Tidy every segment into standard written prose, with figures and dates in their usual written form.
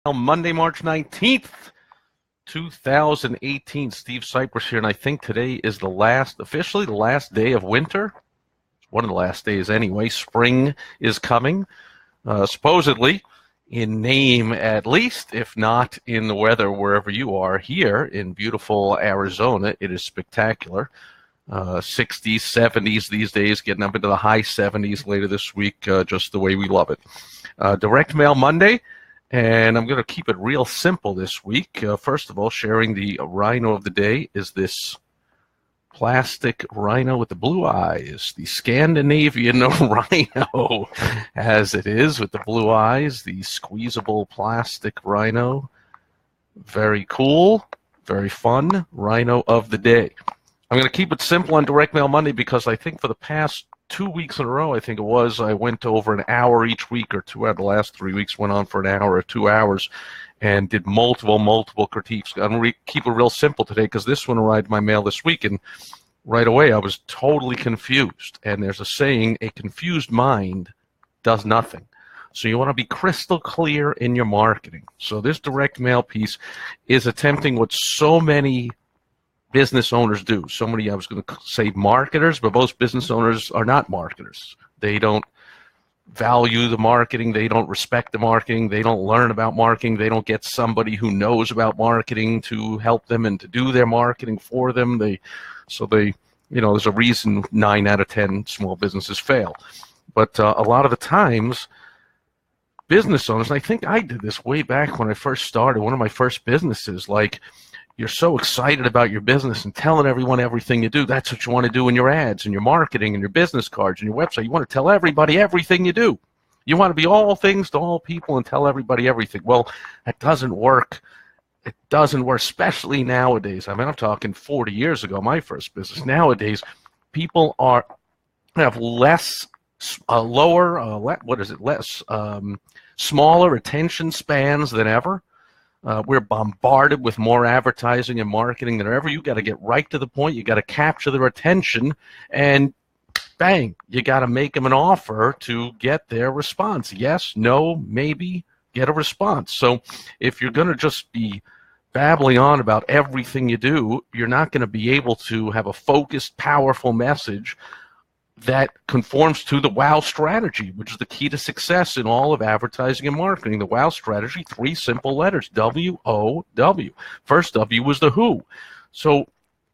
Monday, March 19th, 2018. Steve Sipress here, and I think today is officially the last day of winter. One of the last days anyway. Spring is coming, supposedly, in name at least, if not in the weather wherever you are. Here in beautiful Arizona, it is spectacular. 60s, 70s these days, getting up into the high 70s later this week, just the way we love it. Direct Mail Monday. And I'm going to keep it real simple this week. First of all, sharing the rhino of the day is this plastic rhino with the blue eyes, the Scandinavian rhino, as it is, with the blue eyes, the squeezable plastic rhino. Very cool, very fun rhino of the day. I'm going to keep it simple on Direct Mail Monday because I think for the past 2 weeks in a row, I went over an hour each week, or 2 out of the last 3 weeks went on for an hour or 2 hours and did multiple critiques. I'm going to keep it real simple today because this one arrived in my mail this week, and right away I was totally confused. And there's a saying, a confused mind does nothing. So you want to be crystal clear in your marketing. So this direct mail piece is attempting what so many business owners do. So many, I was going to say marketers, but most business owners are not marketers. They don't value the marketing. They don't respect the marketing. They don't learn about marketing. They don't get somebody who knows about marketing to help them and to do their marketing for them. There's a reason 9 out of 10 small businesses fail. But a lot of the times, business owners, and I think I did this way back when I first started, one of my first businesses, you're so excited about your business and telling everyone everything you do. That's what you want to do in your ads and your marketing and your business cards and your website. You want to tell everybody everything you do. You want to be all things to all people and tell everybody everything. Well, that doesn't work. It doesn't work, especially nowadays. I mean, I'm talking 40 years ago, my first business. Nowadays, people have less, smaller attention spans than ever. We're bombarded with more advertising and marketing than ever. You got to get right to the point. You got to capture their attention, and bang, you got to make them an offer to get their response. Yes, no, maybe, get a response. So if you're going to just be babbling on about everything you do, you're not going to be able to have a focused, powerful message that conforms to the WOW strategy, which is the key to success in all of advertising and marketing. The WOW strategy, 3 simple letters, W-O-W. First W was the who. So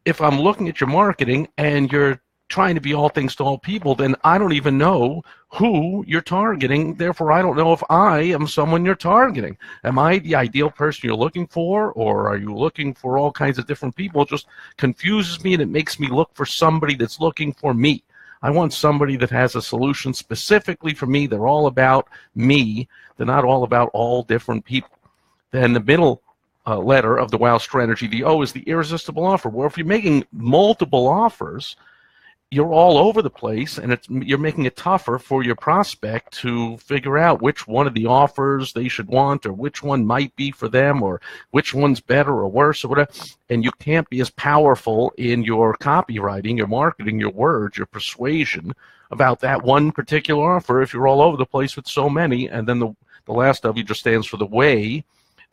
if I'm looking at your marketing and you're trying to be all things to all people, then I don't even know who you're targeting. Therefore, I don't know if I am someone you're targeting. Am I the ideal person you're looking for, or are you looking for all kinds of different people? It just confuses me, and it makes me look for somebody that's looking for me. I want somebody that has a solution specifically for me. They're all about me. They're not all about all different people. Then the middle letter of the WOW strategy, the O, is the irresistible offer. Well, if you're making multiple offers, you're all over the place, and you're making it tougher for your prospect to figure out which one of the offers they should want, or which one might be for them, or which one's better or worse, or whatever. And you can't be as powerful in your copywriting, your marketing, your words, your persuasion about that one particular offer if you're all over the place with so many. And then the last W just stands for the way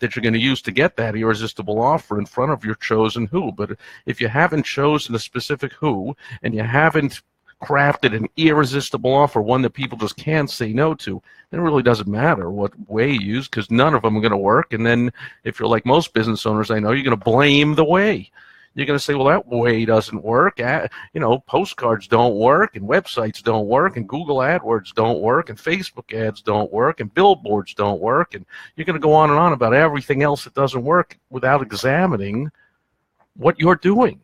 that you're going to use to get that irresistible offer in front of your chosen who. But if you haven't chosen a specific who, and you haven't crafted an irresistible offer, one that people just can't say no to, then it really doesn't matter what way you use, because none of them are going to work. And then if you're like most business owners I know, you're going to blame the way. You're going to say, well, that way doesn't work. Postcards don't work, and websites don't work, and Google AdWords don't work, and Facebook ads don't work, and billboards don't work. And you're going to go on and on about everything else that doesn't work without examining what you're doing.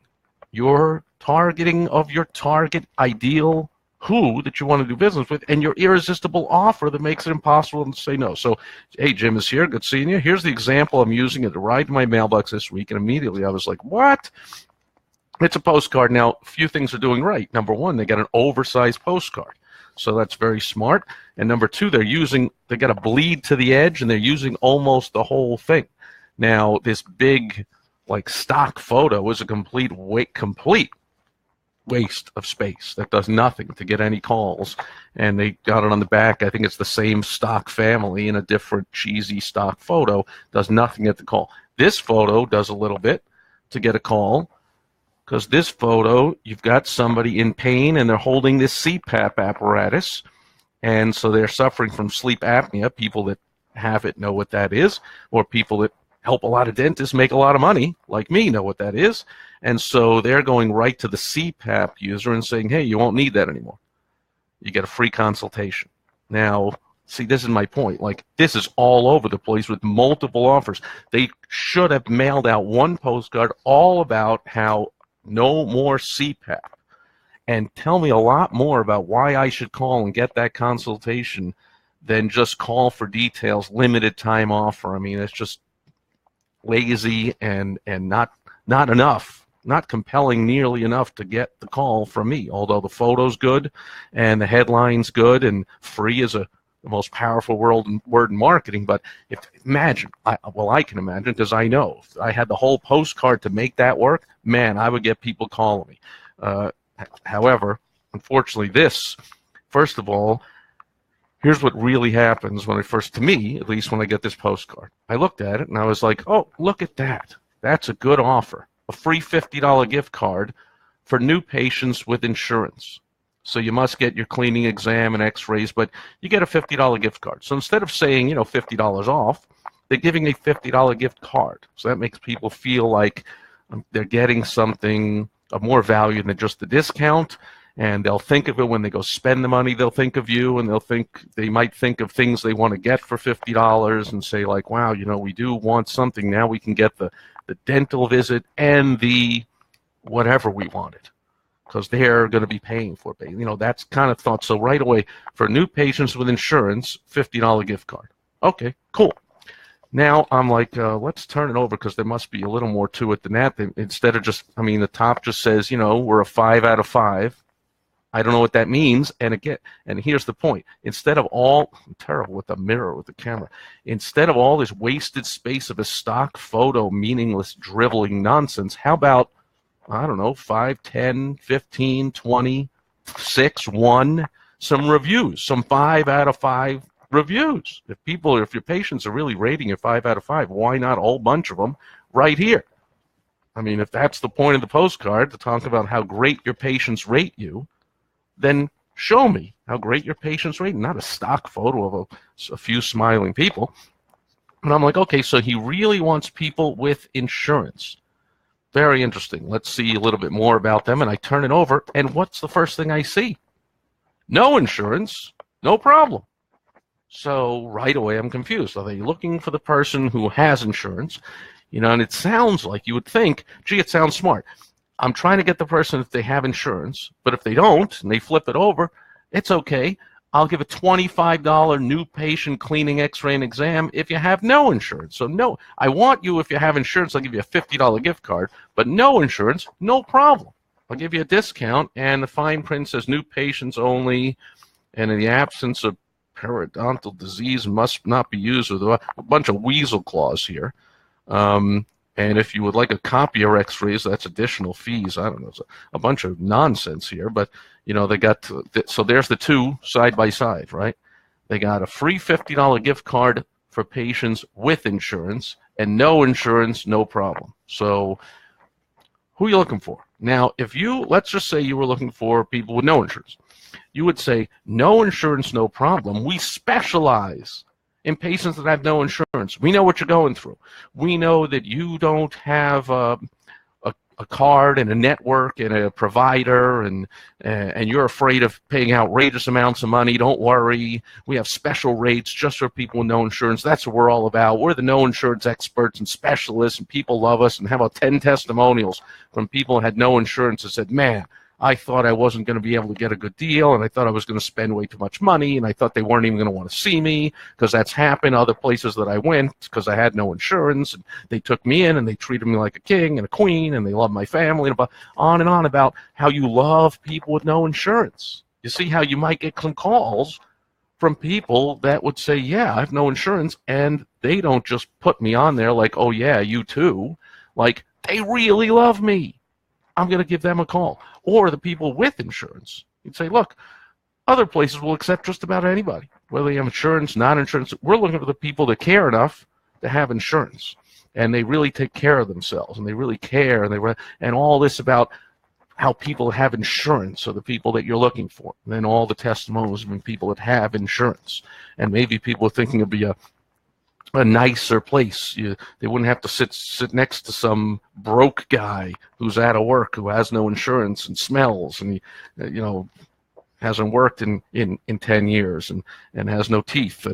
Your targeting of your target ideal who that you want to do business with, and your irresistible offer that makes it impossible to say no. So, hey, Jim is here. Good seeing you. Here's the example I'm using. It arrived in my mailbox this week, and immediately I was like, what? It's a postcard. Now, a few things are doing right. Number one, they got an oversized postcard. So that's very smart. And number two, they got a bleed to the edge, and they're using almost the whole thing. Now, this big, stock photo is a complete waste of space that does nothing to get any calls. And they got it on the back. I think it's the same stock family in a different cheesy stock photo. Does nothing at the call. This photo does a little bit to get a call, because this photo, you've got somebody in pain and they're holding this CPAP apparatus. And so they're suffering from sleep apnea. People that have it know what that is, or people that help a lot of dentists make a lot of money, like me, know what that is. And so they're going right to the CPAP user and saying, hey, you won't need that anymore. You get a free consultation. Now, see, this is my point. Like, this is all over the place with multiple offers. They should have mailed out one postcard all about how no more CPAP, and tell me a lot more about why I should call and get that consultation than just call for details, limited time offer. I mean, it's just lazy and not enough, not compelling nearly enough to get the call from me. Although the photo's good and the headline's good and free is the most powerful word in marketing. But imagine, I can imagine, because I know if I had the whole postcard to make that work, man, I would get people calling me. However, unfortunately, first of all, here's what really happens to me, at least when I get this postcard. I looked at it and I was like, oh, look at that. That's a good offer. A free $50 gift card for new patients with insurance. So you must get your cleaning exam and x-rays, but you get a $50 gift card. So instead of saying, $50 off, they're giving a $50 gift card. So that makes people feel like they're getting something of more value than just the discount. And they'll think of it when they go spend the money. They'll think of you, and they might think of things they want to get for $50 and say, like, wow, we do want something. Now we can get the dental visit and the whatever we wanted, because they're going to be paying for it. That's kind of thought. So right away, for new patients with insurance, $50 gift card. Okay, cool. Now I'm like, let's turn it over, because there must be a little more to it than that. Instead of just, the top just says, we're a 5 out of 5. I don't know what that means. And here's the point. Instead of I'm terrible with the mirror, with the camera. Instead of all this wasted space of a stock photo, meaningless, driveling nonsense, how about, 5, 10, 15, 20, 6, 1, some reviews, some 5 out of 5 reviews. If your patients are really rating you 5 out of 5, why not a whole bunch of them right here? If that's the point of the postcard, to talk about how great your patients rate you, then show me how great your patients rate, not a stock photo of a few smiling people. And I'm like, okay, so he really wants people with insurance. Very interesting. Let's see a little bit more about them. And I turn it over, and what's the first thing I see? No insurance, no problem. So right away I'm confused. Are they looking for the person who has insurance? And it sounds like you would think, gee, it sounds smart. I'm trying to get the person if they have insurance, but if they don't and they flip it over, it's okay. I'll give a $25 new patient cleaning, x-ray, and exam if you have no insurance. So no, I want you, if you have insurance, I'll give you a $50 gift card, but no insurance, no problem. I'll give you a discount, and the fine print says new patients only, and in the absence of periodontal disease must not be used with a bunch of weasel clause here. And if you would like a copy of x-rays, that's additional fees. I don't know, it's a bunch of nonsense here, but they got so there's the two side by side, right? They got a free $50 gift card for patients with insurance, and no insurance, no problem. So who are you looking for? Now, let's just say you were looking for people with no insurance. You would say, no insurance, no problem. We specialize in patients that have no insurance. We know what you're going through. We know that you don't have a card and a network and a provider, and you're afraid of paying outrageous amounts of money. Don't worry. We have special rates just for people with no insurance. That's what we're all about. We're the no insurance experts and specialists, and people love us. And how about 10 testimonials from people who had no insurance that said, man, I thought I wasn't going to be able to get a good deal, and I thought I was going to spend way too much money, and I thought they weren't even going to want to see me, because that's happened other places that I went, because I had no insurance, and they took me in, and they treated me like a king and a queen, and they loved my family, and on about how you love people with no insurance. You see how you might get some calls from people that would say, yeah, I have no insurance, and they don't just put me on there like, oh, yeah, you too. Like, they really love me. I'm going to give them a call. Or the people with insurance. You'd say, look, other places will accept just about anybody, whether they have insurance, non-insurance. We're looking for the people that care enough to have insurance, and they really take care of themselves, and they really care, and all this about how people have insurance are the people that you're looking for. And then all the testimonials from people that have insurance, and maybe people are thinking it'd be a nicer place. They wouldn't have to sit next to some broke guy who's out of work, who has no insurance and smells, and he, hasn't worked in 10 years and has no teeth.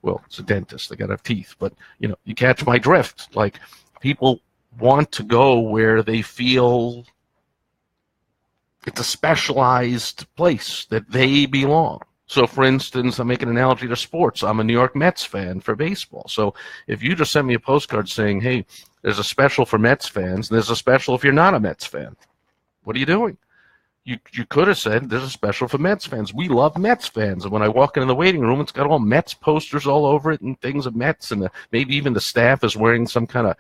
Well, it's a dentist. They got to have teeth. But, you catch my drift. Like, people want to go where they feel it's a specialized place that they belong. So, for instance, I'm making an analogy to sports. I'm a New York Mets fan for baseball. So if you just send me a postcard saying, hey, there's a special for Mets fans, and there's a special if you're not a Mets fan, what are you doing? You could have said there's a special for Mets fans. We love Mets fans. And when I walk into the waiting room, it's got all Mets posters all over it and things of Mets. And maybe even the staff is wearing some kind of,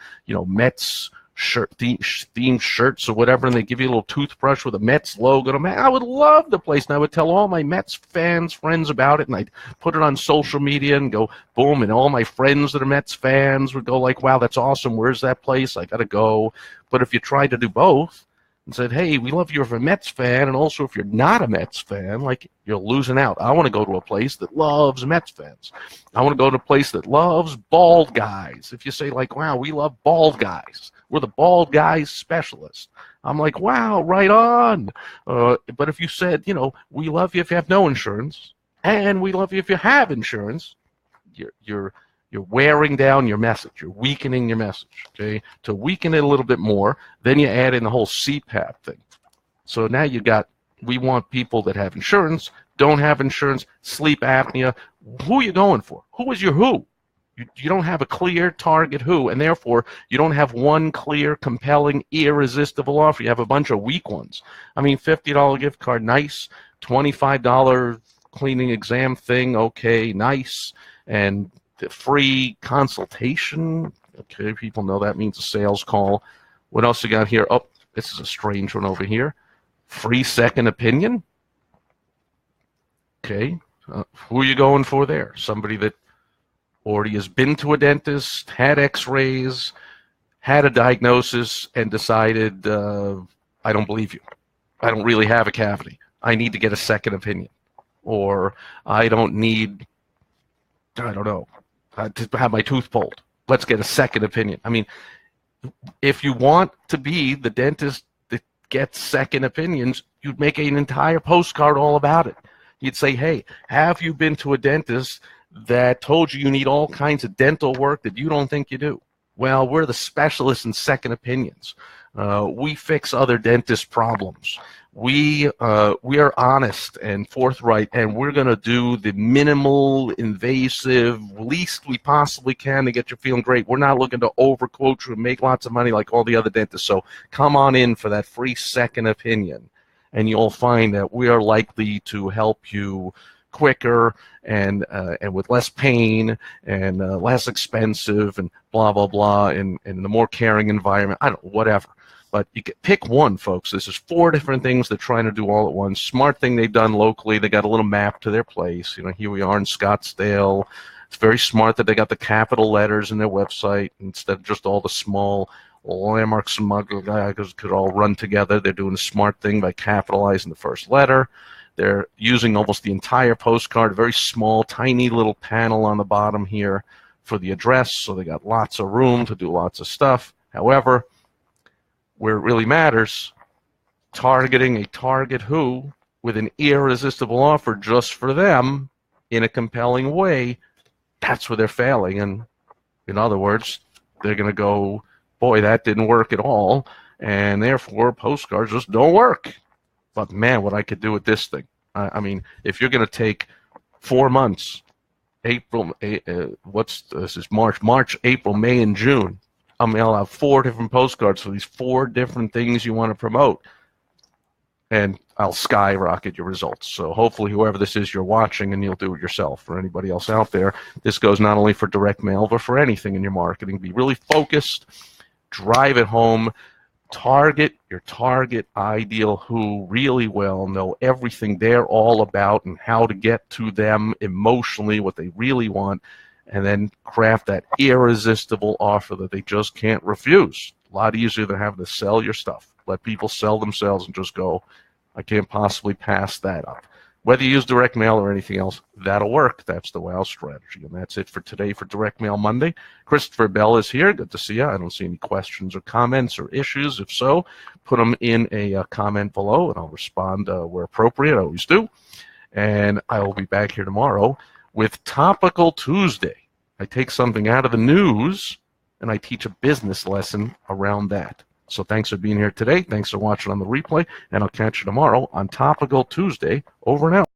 Mets themed shirts or whatever. And they give you a little toothbrush with a Mets logo. I would love the place. And I would tell all my Mets friends about it. And I'd put it on social media and go, boom. And all my friends that are Mets fans would go like, wow, that's awesome. Where's that place? I got to go. But if you tried to do both, and said, hey, we love you if you're a Mets fan, and also if you're not a Mets fan, like, you're losing out. I want to go to a place that loves Mets fans. I want to go to a place that loves bald guys. If you say, like, wow, we love bald guys. We're the bald guys specialist. I'm like, wow, right on. But if you said, we love you if you have no insurance, and we love you if you have insurance, you're wearing down your message. You're weakening your message, okay? To weaken it a little bit more, then you add in the whole CPAP thing. So now we want people that have insurance, don't have insurance, sleep apnea. Who are you going for? Who is your who? You don't have a clear target who, and therefore you don't have one clear, compelling, irresistible offer. You have a bunch of weak ones. I mean, $50 gift card, nice. $25 cleaning exam thing, okay, nice. And the free consultation, okay, people know that means a sales call. What else you got here? Oh, this is a strange one over here. Free second opinion. Okay, who are you going for there? Somebody that already has been to a dentist, had x-rays, had a diagnosis, and decided, I don't believe you. I don't really have a cavity. I need to get a second opinion. Or I don't need, I don't know, to have my tooth pulled. Let's get a second opinion. I mean, if you want to be the dentist that gets second opinions, you'd make an entire postcard all about it. You'd say, hey, have you been to a dentist that told you need all kinds of dental work that you don't think you do? Well, we're the specialists in second opinions. We fix other dentist problems. We are honest and forthright, and we're going to do the minimal invasive, least we possibly can to get you feeling great. We're not looking to overquote you and make lots of money like all the other dentists. So come on in for that free second opinion, and you'll find that we are likely to help you quicker and with less pain and less expensive and blah, blah, blah, and in the more caring environment. I don't know, whatever. But you can pick one, folks. This is 4 different things they're trying to do all at once. Smart thing they've done locally. They got a little map to their place. Here we are in Scottsdale. It's very smart that they got the capital letters in their website instead of just all the small landmarks and muggles could all run together. They're doing a smart thing by capitalizing the first letter. They're using almost the entire postcard, a very small, tiny little panel on the bottom here for the address, so they got lots of room to do lots of stuff. However, where it really matters, targeting a target who with an irresistible offer just for them in a compelling way, that's where they're failing. And in other words, they're going to go, boy, that didn't work at all, and therefore postcards just don't work. But man, what I could do with this thing. I mean, if you're going to take 4 months, April, this is March, April, May, and June. I'll have 4 different postcards for these 4 different things you want to promote. And I'll skyrocket your results. So hopefully whoever this is, you're watching and you'll do it yourself. For anybody else out there, this goes not only for direct mail, but for anything in your marketing. Be really focused, drive it home, target your target ideal who really well, know everything they're all about and how to get to them emotionally, what they really want, and then craft that irresistible offer that they just can't refuse. A lot easier than having to sell your stuff. Let people sell themselves and just go, I can't possibly pass that up. Whether you use direct mail or anything else, that'll work. That's the WOW strategy. And that's it for today for Direct Mail Monday. Christopher Bell is here. Good to see you. I don't see any questions or comments or issues. If so, put them in a comment below, and I'll respond where appropriate. I always do. And I will be back here tomorrow with Topical Tuesday. I take something out of the news, and I teach a business lesson around that. So thanks for being here today. Thanks for watching on the replay, and I'll catch you tomorrow on Topical Tuesday. Over and out.